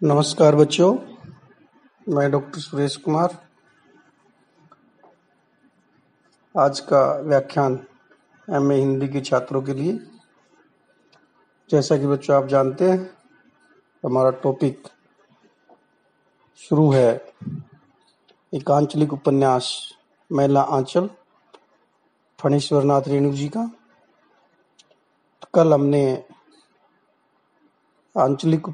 नमस्कार बच्चों, मैं डॉक्टर सुरेश कुमार। आज का व्याख्यान एमए हिंदी के छात्रों के लिए। जैसा कि बच्चों आप जानते हैं, हमारा टॉपिक शुरू है एक आंचलिक उपन्यास मैला आंचल फणीश्वर नाथ रेणु जी का। तो कल हमने आंचलिक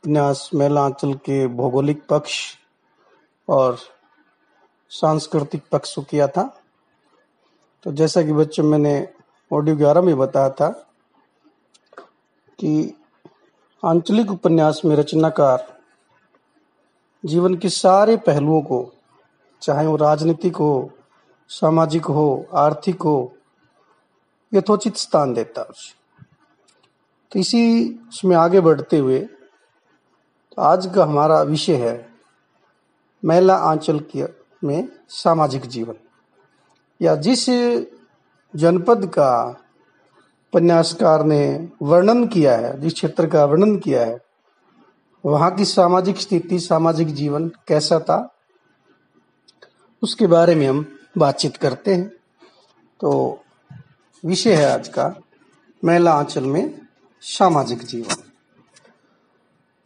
उपन्यास मैला आंचल के भौगोलिक पक्ष और सांस्कृतिक पक्ष को किया था। तो जैसा कि बच्चों मैंने ऑडियो 11 में बताया था कि आंचलिक उपन्यास में रचनाकार जीवन के सारे पहलुओं को, चाहे वो राजनीतिक हो, सामाजिक हो, आर्थिक हो, यथोचित स्थान देता है। तो इसी उसमें आगे बढ़ते हुए तो आज का हमारा विषय है मैला आंचल में सामाजिक जीवन, या जिस जनपद का उपन्यासकार ने वर्णन किया है, जिस क्षेत्र का वर्णन किया है, वहाँ की सामाजिक स्थिति, सामाजिक जीवन कैसा था, उसके बारे में हम बातचीत करते हैं। तो विषय है आज का मैला आंचल में सामाजिक जीवन।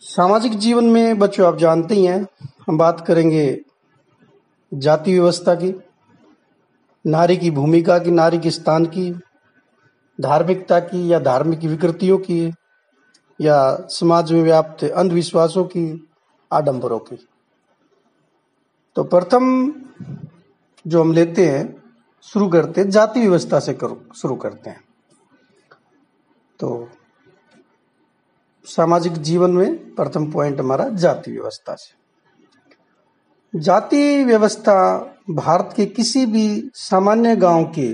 सामाजिक जीवन में बच्चों आप जानते ही हैं, हम बात करेंगे जाति व्यवस्था की, नारी की भूमिका की, नारी के स्थान की, धार्मिकता की या धार्मिक विकृतियों की, या समाज में व्याप्त अंधविश्वासों की, आडंबरों की। तो प्रथम जो हम लेते हैं, शुरू करते हैं जाति व्यवस्था से शुरू करते हैं। तो सामाजिक जीवन में प्रथम पॉइंट हमारा जाति व्यवस्था से। जाति व्यवस्था भारत के किसी भी सामान्य गांव के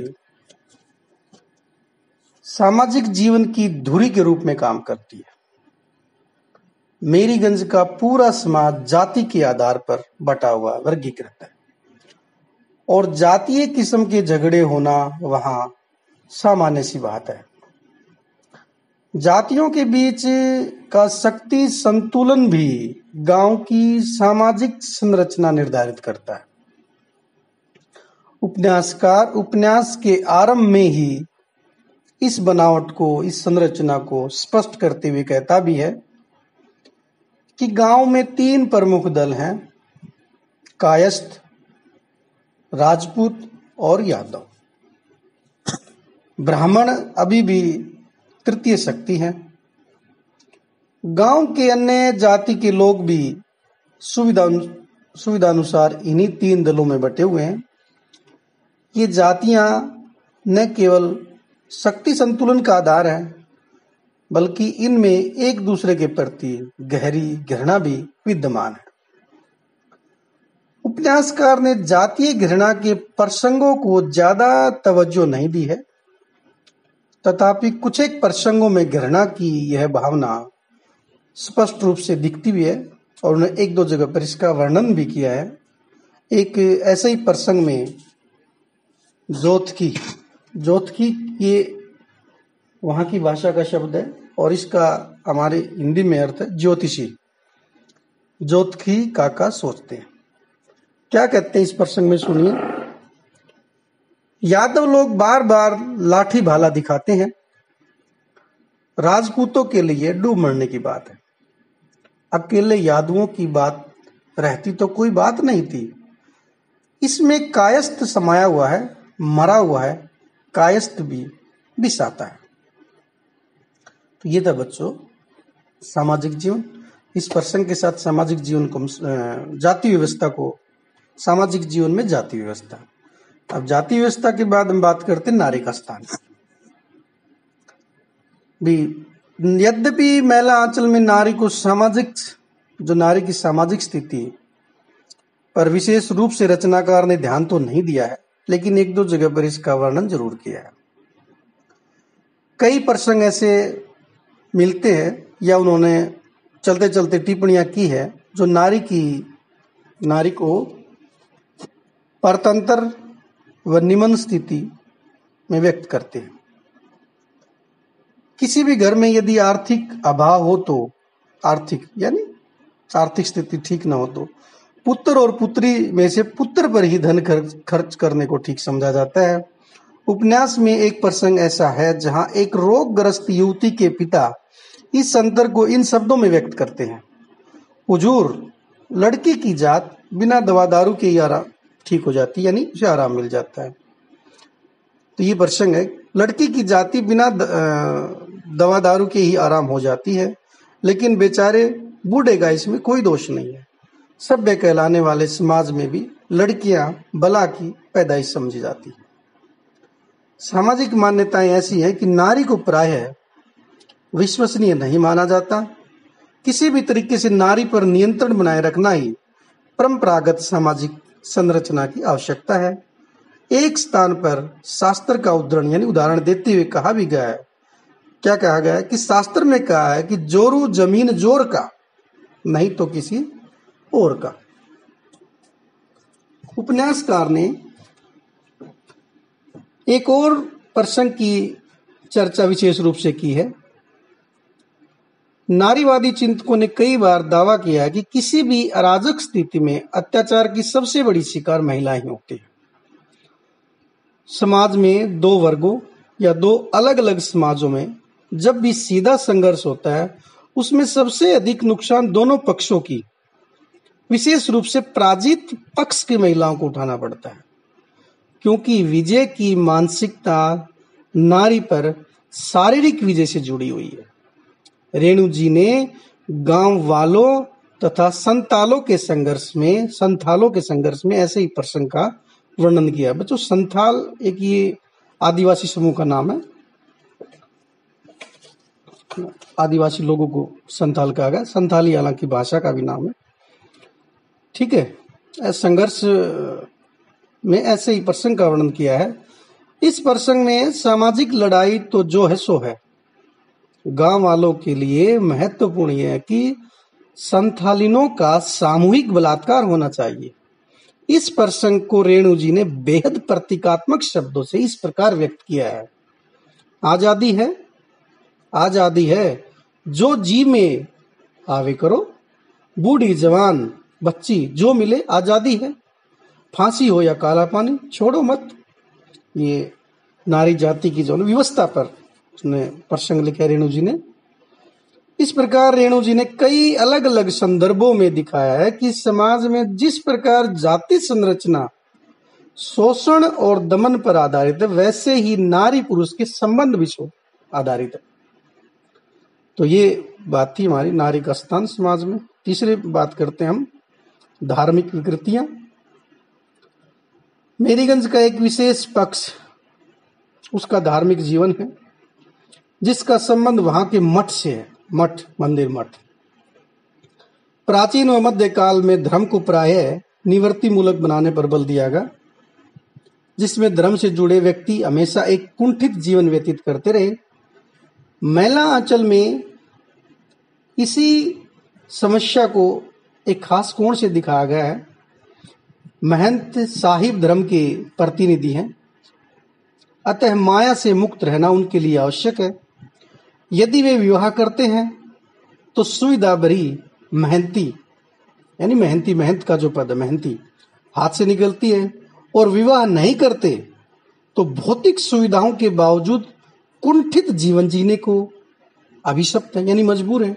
सामाजिक जीवन की धुरी के रूप में काम करती है। मेरीगंज का पूरा समाज जाति के आधार पर बटा हुआ, वर्गीकृत है, और जातीय किस्म के झगड़े होना वहां सामान्य सी बात है। जातियों के बीच का शक्ति संतुलन भी गांव की सामाजिक संरचना निर्धारित करता है। उपन्यासकार उपन्यास के आरंभ में ही इस बनावट को, इस संरचना को स्पष्ट करते हुए कहता भी है कि गांव में 3 प्रमुख दल हैं, कायस्थ, राजपूत और यादव। ब्राह्मण अभी भी तृतीय शक्ति है। गांव के अन्य जाति के लोग भी सुविधानुसार इन्हीं 3 दलों में बटे हुए हैं। ये जातियां न केवल शक्ति संतुलन का आधार है, बल्कि इनमें एक दूसरे के प्रति गहरी घृणा भी विद्यमान है। उपन्यासकार ने जातीय घृणा के प्रसंगों को ज्यादा तवज्जो नहीं दी है, तथापि कुछ एक प्रसंगों में घृणा की यह भावना स्पष्ट रूप से दिखती भी है, और उन्होंने 1-2 जगह पर इसका वर्णन भी किया है। एक ऐसे ही प्रसंग में जोतकी ये वहां की भाषा का शब्द है, और इसका हमारे हिंदी में अर्थ है ज्योतिषी। जोतकी काका सोचते हैं। क्या कहते हैं इस प्रसंग में, सुनिए। यादव लोग बार बार लाठी भाला दिखाते हैं। राजपूतों के लिए डूब मरने की बात है। अकेले यादवों की बात रहती तो कोई बात नहीं थी। इसमें कायस्थ समाया हुआ है, मरा हुआ है। कायस्थ भी विष आता है। तो ये था बच्चों सामाजिक जीवन। इस प्रसंग के साथ सामाजिक जीवन को, जाति व्यवस्था को, सामाजिक जीवन में जाति व्यवस्था। अब जाति व्यवस्था के बाद हम बात करते हैं नारी का स्थान भी। यद्यपि मैला आंचल में नारी को नारी की सामाजिक स्थिति पर विशेष रूप से रचनाकार ने ध्यान तो नहीं दिया है, लेकिन 1-2 जगह पर इसका वर्णन जरूर किया है। कई प्रसंग ऐसे मिलते हैं या उन्होंने चलते चलते टिप्पणियां की है जो नारी को परतंत्र व निम्न स्थिति में व्यक्त करते हैं। किसी भी घर में यदि आर्थिक अभाव हो तो, आर्थिक यानी आर्थिक स्थिति ठीक ना हो तो पुत्र और पुत्री में से पुत्र पर ही धन खर्च करने को ठीक समझा जाता है। उपन्यास में एक प्रसंग ऐसा है जहां एक रोगग्रस्त युवती के पिता इस अंतर को इन शब्दों में व्यक्त करते हैं, हुजूर, लड़की की जात बिना दवा दारू के ही आराम ठीक हो जाती, यानी उसे आराम मिल जाता है। तो ये प्रसंग है, लड़की की जाति बिना दवा दारू के ही आराम हो जाती है, लेकिन बेचारे बूढ़े का इसमें कोई दोष नहीं है। सभ्य कहलाने वाले समाज में भी लड़कियां बला की पैदाइश समझी जाती है। सामाजिक मान्यताएं ऐसी हैं कि नारी को प्रायः विश्वसनीय नहीं माना जाता। किसी भी तरीके से नारी पर नियंत्रण बनाए रखना ही परंपरागत सामाजिक संरचना की आवश्यकता है। एक स्थान पर शास्त्र का उद्धरण यानी उदाहरण देते हुए कहा भी गया है, क्या कहा गया है कि शास्त्र में कहा है कि जोरू जमीन जोर का, नहीं तो किसी और का। उपन्यासकार ने एक और प्रसंग की चर्चा विशेष रूप से की है। नारीवादी चिंतकों ने कई बार दावा किया है कि किसी भी अराजक स्थिति में अत्याचार की सबसे बड़ी शिकार महिलाएं होती हैं। समाज में दो वर्गों या दो अलग अलग समाजों में जब भी सीधा संघर्ष होता है, उसमें सबसे अधिक नुकसान दोनों पक्षों की, विशेष रूप से पराजित पक्ष की महिलाओं को उठाना पड़ता है, क्योंकि विजय की मानसिकता नारी पर शारीरिक विजय से जुड़ी हुई है। रेणु जी ने गांव वालों तथा संथालों के संघर्ष में ऐसे ही प्रसंग का वर्णन किया। बच्चों, संथाल एक ये आदिवासी समूह का नाम है। आदिवासी लोगों को संथाल कहा गया। संथाली हालांकि भाषा का भी नाम है। ठीक है। संघर्ष में ऐसे ही प्रसंग का वर्णन किया है। इस प्रसंग में सामाजिक लड़ाई तो जो है सो है। गांव वालों के लिए महत्वपूर्ण है कि संथालिनों का सामूहिक बलात्कार होना चाहिए। इस प्रसंग को रेणु जी ने बेहद प्रतीकात्मक शब्दों से इस प्रकार व्यक्त किया है, आजादी है जो जी में आवे करो, बूढ़ी जवान बच्ची जो मिले आजादी है, फांसी हो या काला पानी छोड़ो मत। ये नारी जाति की जो व्यवस्था पर उसने प्रसंग लिखा रेणु जी ने। इस प्रकार रेणु जी ने कई अलग अलग संदर्भों में दिखाया है कि समाज में जिस प्रकार जाति संरचना शोषण और दमन पर आधारित है, वैसे ही नारी पुरुष के संबंध भी आधारित है। तो ये बात थी हमारी नारी का स्थान समाज में। तीसरी बात करते हैं हम, धार्मिक विकृतियां। मेरीगंज का एक विशेष पक्ष उसका धार्मिक जीवन है, जिसका संबंध वहां के मठ से है। मंदिर मठ। प्राचीन व मध्य काल में धर्म को प्रायः निवृत्ति मूलक बनाने पर बल दिया गया, जिसमें धर्म से जुड़े व्यक्ति हमेशा एक कुंठित जीवन व्यतीत करते रहे। मैला आंचल में इसी समस्या को एक खास कोण से दिखाया गया है। महंत साहिब धर्म के प्रतिनिधि हैं, अतः माया से मुक्त रहना उनके लिए आवश्यक है। यदि वे विवाह करते हैं तो सुविधा भरी महंती, यानी महंत का जो पद है महंती, हाथ से निकलती है, और विवाह नहीं करते तो भौतिक सुविधाओं के बावजूद कुंठित जीवन जीने को अभिशप्त है, यानी मजबूर है।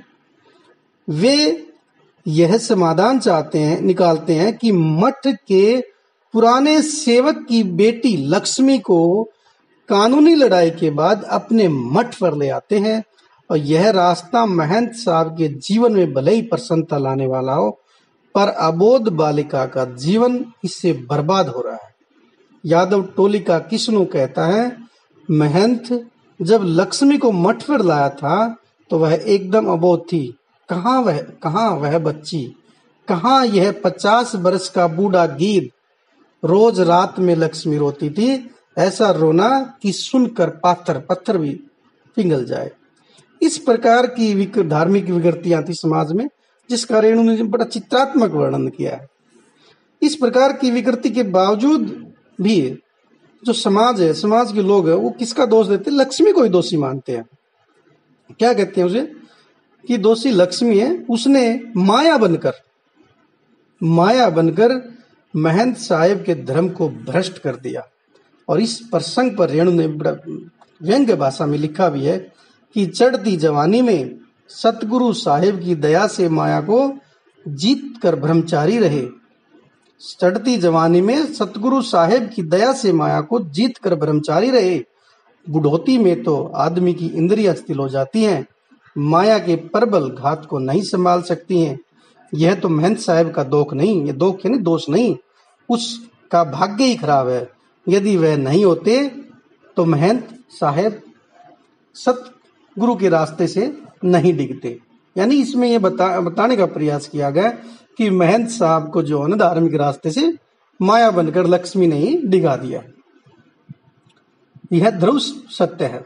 वे यह समाधान निकालते हैं कि मठ के पुराने सेवक की बेटी लक्ष्मी को कानूनी लड़ाई के बाद अपने मठ पर ले आते हैं, और यह रास्ता महंत साहब के जीवन में भले ही प्रसन्नता लाने वाला हो, पर अबोध बालिका का जीवन इससे बर्बाद हो रहा है। यादव टोली का किस्नू कहता है, महंत जब लक्ष्मी को मठ पर लाया था तो वह एकदम अबोध थी। कहाँ वह बच्ची, कहाँ यह 50 वर्ष का बूढ़ा गीद। रोज रात में लक्ष्मी रोती थी, ऐसा रोना कि सुनकर पत्थर भी पिघल जाए। इस प्रकार की धार्मिक विकृतियां थी समाज में, जिसका रेणु ने बड़ा चित्रात्मक वर्णन किया है। इस प्रकार की विकृति के बावजूद भी जो समाज है, समाज के लोग हैं, वो किसका दोष देते हैं? लक्ष्मी को ही दोषी मानते हैं। क्या कहते हैं उसे? कि दोषी लक्ष्मी है, उसने माया बनकर महंत साहेब के धर्म को भ्रष्ट कर दिया। और इस प्रसंग पर रेणु ने व्यंग्य भाषा में लिखा भी है कि चढ़ती जवानी में सतगुरु साहेब की दया से माया को जीत कर ब्रह्मचारी रहे। चढ़ती जवानी में सतगुरु साहेब की दया से माया को जीत कर ब्रह्मचारी रहे। बुढ़ोती में तो आदमी की इंद्रियां स्थिर हो जाती हैं, माया के प्रबल घात को नहीं संभाल सकती हैं। यह तो महंत साहब का दोष नहीं, उसका भाग्य ही खराब है। यदि वह नहीं होते तो महंत साहब सतगुरु के रास्ते से नहीं डिगते। यानी इसमें यह बताने का प्रयास किया गया कि महंत साहब को जो है धार्मिक रास्ते से माया बनकर लक्ष्मी ने ही डिगा दिया। यह ध्रुव सत्य है।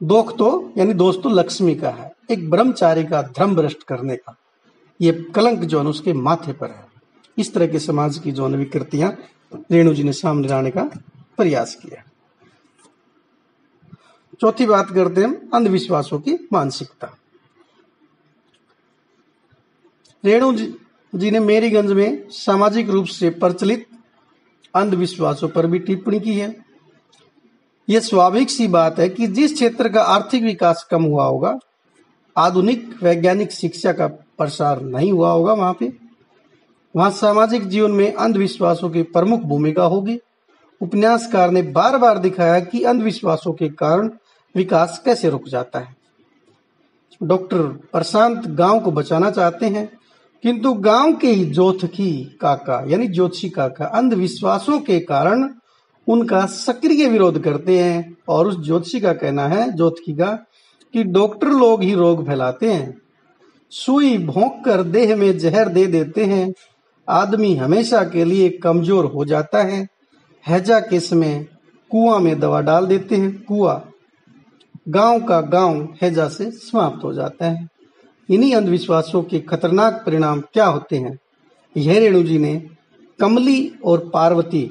दोष तो लक्ष्मी का है, एक ब्रह्मचारी का धर्म भ्रष्ट करने का ये कलंक जो है उसके माथे पर है। इस तरह के समाज की जो विकृतियां रेणु जी ने सामने लाने का प्रयास किया। चौथी बात करते हैं अंधविश्वासों की मानसिकता। रेणु जी ने मेरीगंज में सामाजिक रूप से प्रचलित अंधविश्वासों पर भी टिप्पणी की है। यह स्वाभाविक सी बात है कि जिस क्षेत्र का आर्थिक विकास कम हुआ होगा, आधुनिक वैज्ञानिक शिक्षा का प्रसार नहीं हुआ होगा, वहां सामाजिक जीवन में अंधविश्वासों की प्रमुख भूमिका होगी। उपन्यासकार ने बार बार दिखाया कि अंधविश्वासों के कारण विकास कैसे रुक जाता है। डॉक्टर प्रशांत गांव को बचाना चाहते हैं, किंतु गांव के ही ज्योतिषी काका अंधविश्वासों के कारण उनका सक्रिय विरोध करते हैं। और उस ज्योतिषी का कहना है कि डॉक्टर लोग ही रोग फैलाते हैं, सुई भोंक कर देह में जहर दे देते हैं, आदमी हमेशा के लिए कमजोर हो जाता है, हैजा के समय कुआं में दवा डाल देते हैं, गांव का गांव हैजा से समाप्त हो जाता है। इन्हीं अंधविश्वासों के खतरनाक परिणाम क्या होते हैं, यह रेणु जी ने कमली और पार्वती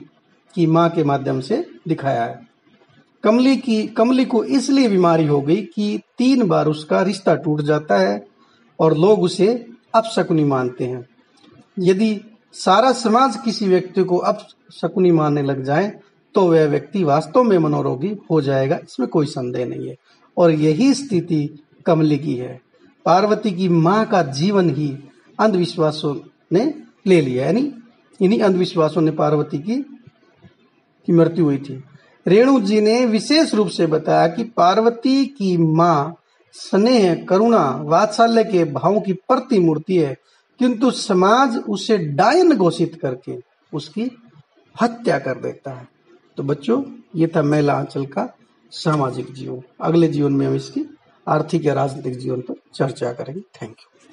की मां के माध्यम से दिखाया है। कमली को इसलिए बीमारी हो गई कि 3 बार उसका रिश्ता टूट जाता है और लोग उसे अपशकुनी मानते हैं। यदि सारा समाज किसी व्यक्ति को अपशकुनी मानने लग जाए तो वह व्यक्ति वास्तव में मनोरोगी हो जाएगा, इसमें कोई संदेह नहीं है। और यही स्थिति कमली की है। पार्वती की मां का जीवन ही अंधविश्वासों ने ले लिया, यानी इन्हीं अंधविश्वासों ने पार्वती की मृत्यु हुई थी। रेणु जी ने विशेष रूप से बताया कि पार्वती की मां स्नेह, करुणा, वात्सल्य के भावों की प्रतिमूर्ति है, किंतु समाज उसे डायन घोषित करके उसकी हत्या कर देता है। तो बच्चों, ये था महिला अंचल का सामाजिक जीवन। अगले जीवन में हम इसकी आर्थिक या राजनीतिक जीवन पर चर्चा करेंगे। Thank you.